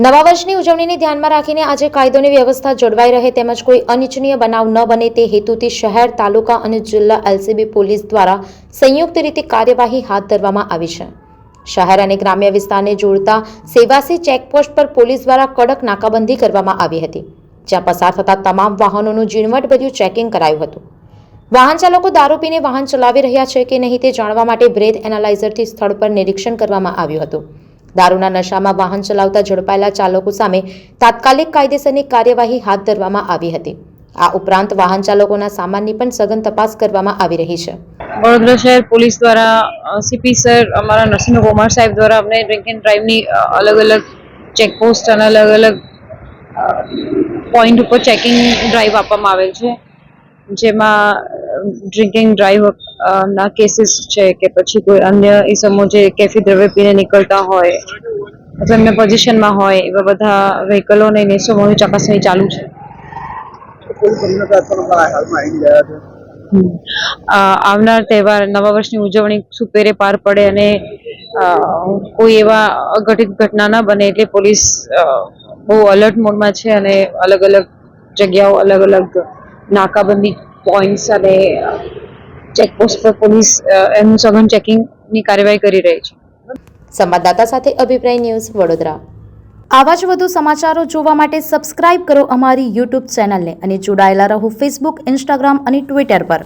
નવા વર્ષની ઉજવણીને ધ્યાનમાં રાખીને આજે કાયદોની વ્યવસ્થા જળવાઈ રહે તેમજ કોઈ અનિચ્છનીય બનાવ ન બને તે હેતુથી શહેર, તાલુકા અને જિલ્લા એલસીબી પોલીસ દ્વારા સંયુક્ત રીતે કાર્યવાહી હાથ ધરવામાં આવી છે। શહેર અને ગ્રામ્ય વિસ્તારને જોડતા સેવાસી ચેકપોસ્ટ પર પોલીસ દ્વારા કડક નાકાબંધી કરવામાં આવી હતી, જ્યાં પસાર થતા તમામ વાહનોનું ઝીણવટભર્યું ચેકિંગ કરાયું હતું। વાહન ચાલકો દારૂ પીને વાહન ચલાવી રહ્યા છે કે નહીં તે જાણવા માટે બ્રેથ એનાલાઇઝરથી સ્થળ પર નિરીક્ષણ કરવામાં આવ્યું હતું। દારૂના નશામાં વાહન ચલાવતા ઝડપાયેલા ચાલકો સામે તાત્કાલિક કાયદેસરની કાર્યવાહી હાથ ધરવામાં આવી હતી। આ ઉપરાંત વાહન ચાલકોના સામાનની પણ સઘન તપાસ કરવામાં આવી રહી છે। વડોદરા શહેર પોલીસ દ્વારા સીપી સર અમારા નરસિંહ કુમાર સાહેબ દ્વારા અમને ડ્રિંક એન્ડ ડ્રાઈવની અલગ અલગ ચેકપોસ્ટ અને અલગ અલગ પોઈન્ટ ઉપર ચેકિંગ ડ્રાઈવ આપવામાં આવેલ છે, જેમાં ડ્રિંકિંગ ડ્રાઈવ ના કેસીસ છે કે પછી કોઈ અન્ય ઇસમો જે કેફી દ્રવ્ય પીને નીકળતા હોય અથવા એમના પોઝિશનમાં હોય એવા બધા વ્હીકલો અને ઇસમોની ચકાસણી ચાલુ છે। આવનાર તહેવાર નવા વર્ષની ઉજવણી સુપેરે પાર પડે અને કોઈ એવા અઘટિત ઘટના ન બને એટલે પોલીસ બહુ અલર્ટ મોડમાં છે અને અલગ અલગ જગ્યાઓ, અલગ અલગ નાકાબંધી પોઈન્ટ્સ અને ચેકપોસ્ટ પર પોલીસ એનું સઘન ચેકિંગની કાર્યવાહી કરી રહી છે। સંવાદદાતા સાથે અભિપ્રાય ન્યૂઝ, વડોદરા। આવા જ વધુ સમાચારો જોવા માટે સબસ્ક્રાઇબ કરો અમારી યુટ્યુબ ચેનલને અને જોડાયેલા રહો ફેસબુક, ઇન્સ્ટાગ્રામ અને ટ્વિટર પર।